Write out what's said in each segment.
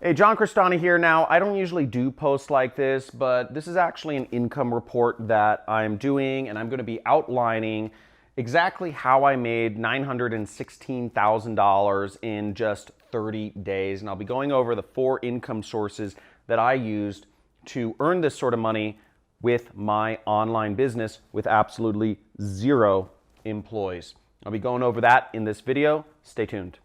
Hey, John Crestani here. Now, I don't usually do posts like this, but this is actually an income report that I'm doing, and I'm going to be outlining exactly how I made $916,000 in just 30 days. And I'll be going over the 4 income sources that I used to earn this sort of money with my online business with absolutely 0 employees. I'll be going over that in this video. Stay tuned.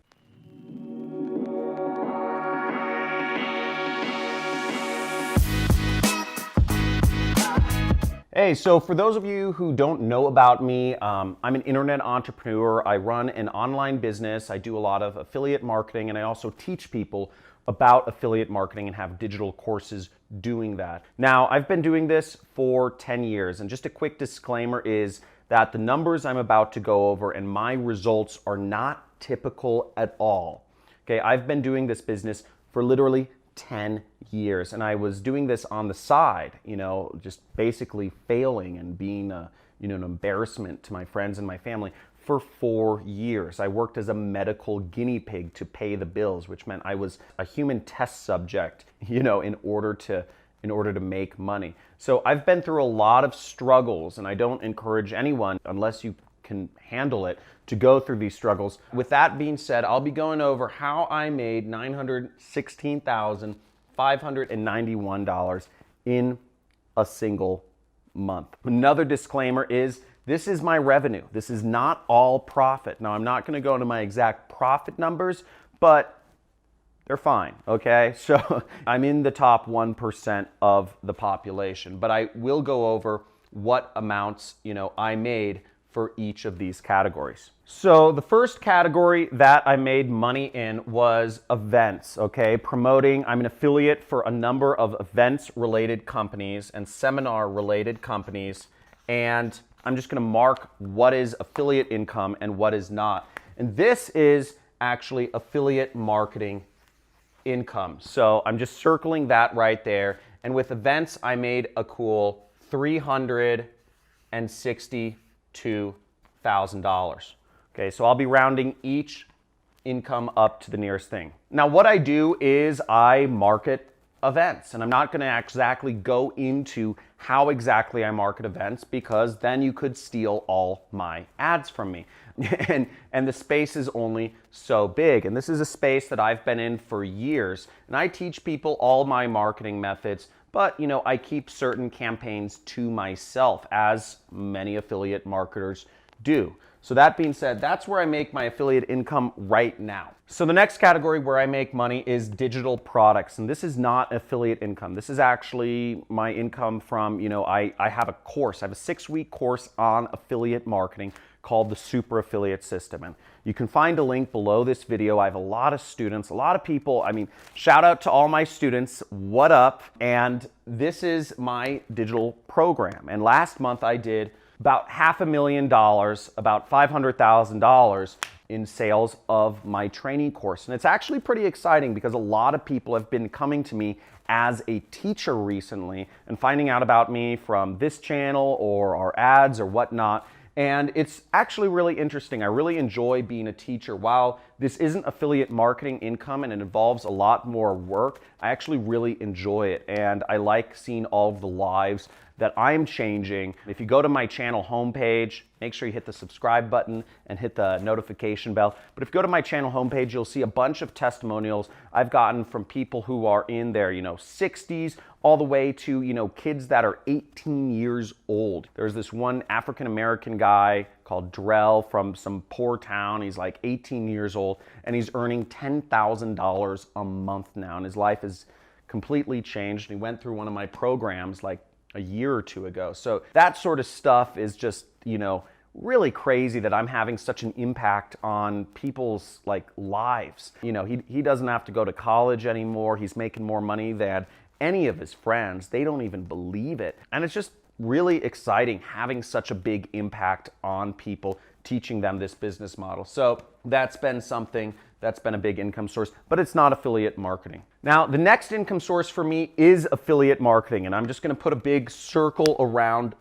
Hey, so for those of you who don't know about me, I'm an internet entrepreneur. I run an online business. I do a lot of affiliate marketing, and I also teach people about affiliate marketing and have digital courses doing that. Now, I've been doing this for 10 years, and just a quick disclaimer is that the numbers I'm about to go over and my results are not typical at all. Okay, I've been doing this business for literally 10 years, and I was doing this on the side, just basically failing and being an embarrassment to my friends and my family for 4 years. I worked as a medical guinea pig to pay the bills, which meant I was a human test subject, in order to make money. So I've been through a lot of struggles, and I don't encourage anyone, unless you can handle it, to go through these struggles. With that being said, I'll be going over how I made $916,591 in a single month. Another disclaimer is this is my revenue. This is not all profit. Now, I'm not going to go into my exact profit numbers, but they're fine, okay? So I'm in the top 1% of the population, but I will go over what amounts, I made for each of these categories. So the first category that I made money in was events, okay? Promoting, I'm an affiliate for a number of events-related companies and seminar-related companies, and I'm just gonna mark what is affiliate income and what is not. And this is actually affiliate marketing income. So I'm just circling that right there. And with events, I made a cool $362,000. Okay, so I'll be rounding each income up to the nearest thing. Now, what I do is I market events, and I'm not going to exactly go into how exactly I market events, because then you could steal all my ads from me. and the space is only so big, and this is a space that I've been in for years, and I teach people all my marketing methods, but I keep certain campaigns to myself, as many affiliate marketers do. So that being said, that's where I make my affiliate income right now. So the next category where I make money is digital products, and this is not affiliate income. This is actually my income from, I have a course. I have a 6-week course on affiliate marketing called the Super Affiliate System. And you can find a link below this video. I have a lot of students, a lot of people. Shout out to all my students. What up? And this is my digital program. And last month I did about $500,000, about $500,000 in sales of my training course. And it's actually pretty exciting because a lot of people have been coming to me as a teacher recently and finding out about me from this channel or our ads or whatnot. And it's actually really interesting. I really enjoy being a teacher. While this isn't affiliate marketing income and it involves a lot more work, I actually really enjoy it. And I like seeing all of the lives that I'm changing. If you go to my channel homepage, make sure you hit the subscribe button and hit the notification bell. But if you go to my channel homepage, you'll see a bunch of testimonials I've gotten from people who are in their 60s all the way to kids that are 18 years old. There's this one African-American guy called Drell from some poor town. He's like 18 years old and he's earning $10,000 a month now, and his life is completely changed. He went through one of my programs like a year or 2 ago. So that sort of stuff is just, really crazy that I'm having such an impact on people's lives. He doesn't have to go to college anymore. He's making more money than any of his friends. They don't even believe it. And it's just really exciting having such a big impact on people, teaching them this business model. So that's been something that's been a big income source, but it's not affiliate marketing. Now, the next income source for me is affiliate marketing, and I'm just gonna put a big circle around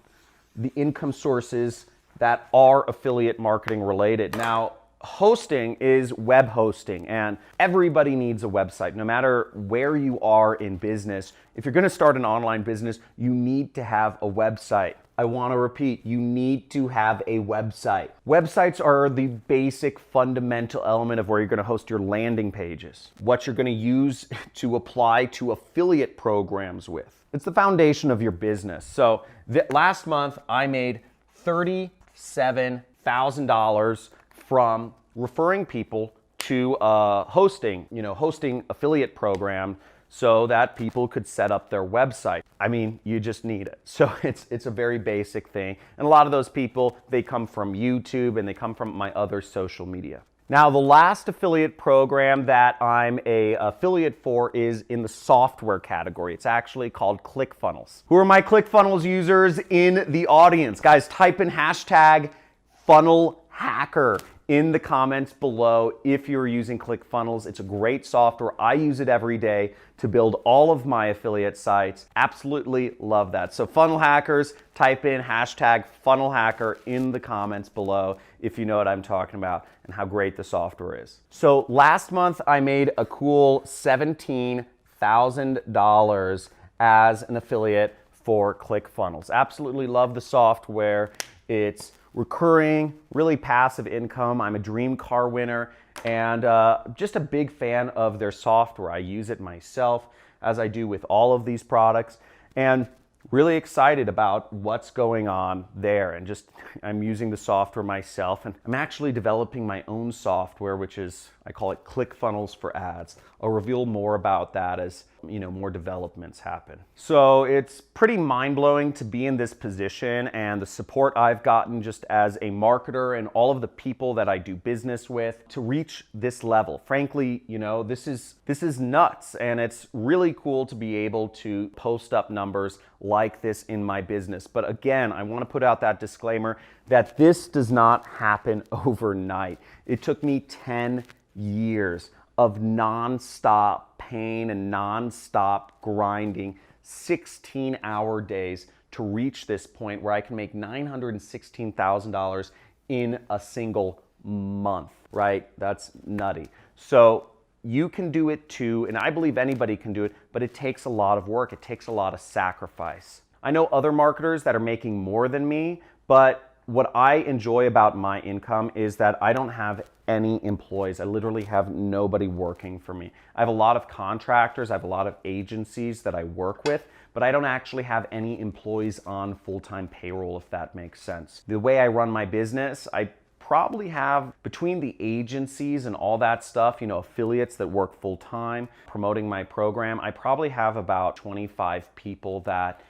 the income sources that are affiliate marketing related. Now, hosting is web hosting, and everybody needs a website. No matter where you are in business, if you're gonna start an online business, you need to have a website. I wanna repeat, you need to have a website. Websites are the basic fundamental element of where you're gonna host your landing pages, what you're gonna use to apply to affiliate programs with. It's the foundation of your business. So last month, I made $37,000 from referring people to hosting affiliate program so that people could set up their website. I mean, you just need it. So it's a very basic thing. And a lot of those people, they come from YouTube and they come from my other social media. Now, the last affiliate program that I'm a affiliate for is in the software category. It's actually called ClickFunnels. Who are my ClickFunnels users in the audience? Guys, type in hashtag funnel hacker in the comments below if you're using ClickFunnels. It's a great software. I use it every day to build all of my affiliate sites. Absolutely love that. So funnel hackers, type in hashtag funnel hacker in the comments below if you know what I'm talking about and how great the software is. So last month I made a cool $17,000 as an affiliate for ClickFunnels. Absolutely love the software. It's recurring, really passive income. I'm a dream car winner and just a big fan of their software. I use it myself, as I do with all of these products, and really excited about what's going on there. And just, I'm using the software myself, and I'm actually developing my own software, which is, I call it ClickFunnels for Ads. I'll reveal more about that as more developments happen. So it's pretty mind-blowing to be in this position, and the support I've gotten just as a marketer and all of the people that I do business with to reach this level. Frankly, this is nuts, and it's really cool to be able to post up numbers like this in my business. But again, I want to put out that disclaimer that this does not happen overnight. It took me 10 years of non-stop pain and non-stop grinding, 16-hour days to reach this point where I can make $916,000 in a single month, right? That's nutty. So you can do it too, and I believe anybody can do it, but it takes a lot of work. It takes a lot of sacrifice. I know other marketers that are making more than me, but what I enjoy about my income is that I don't have any employees. I literally have nobody working for me. I have a lot of contractors, I have a lot of agencies that I work with, but I don't actually have any employees on full-time payroll, if that makes sense. The way I run my business, I probably have, between the agencies and all that stuff, affiliates that work full-time, promoting my program, I probably have about 25 people that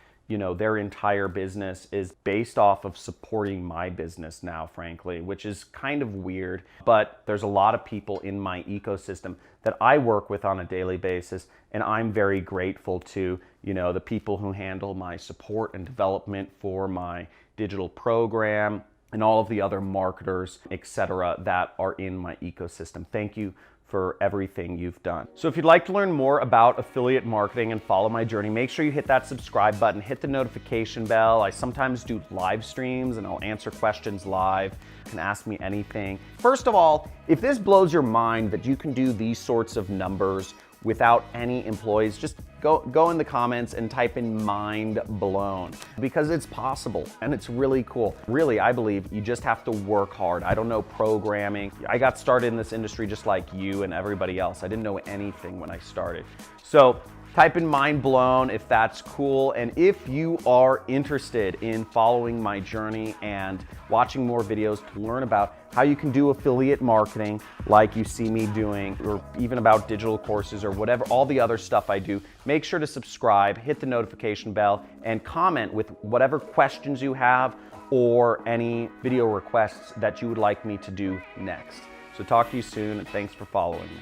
their entire business is based off of supporting my business now, frankly, which is kind of weird. But there's a lot of people in my ecosystem that I work with on a daily basis, and I'm very grateful to, the people who handle my support and development for my digital program and all of the other marketers, etc., that are in my ecosystem. Thank you for everything you've done. So if you'd like to learn more about affiliate marketing and follow my journey, make sure you hit that subscribe button, hit the notification bell. I sometimes do live streams and I'll answer questions live. You can ask me anything. First of all, if this blows your mind that you can do these sorts of numbers without any employees, just go in the comments and type in mind blown, because it's possible and it's really cool. Really, I believe you just have to work hard. I don't know programming. I got started in this industry just like you and everybody else. I didn't know anything when I started. So type in mind blown if that's cool. And if you are interested in following my journey and watching more videos to learn about how you can do affiliate marketing like you see me doing, or even about digital courses or whatever, all the other stuff I do, make sure to subscribe, hit the notification bell, and comment with whatever questions you have or any video requests that you would like me to do next. So talk to you soon, and thanks for following me.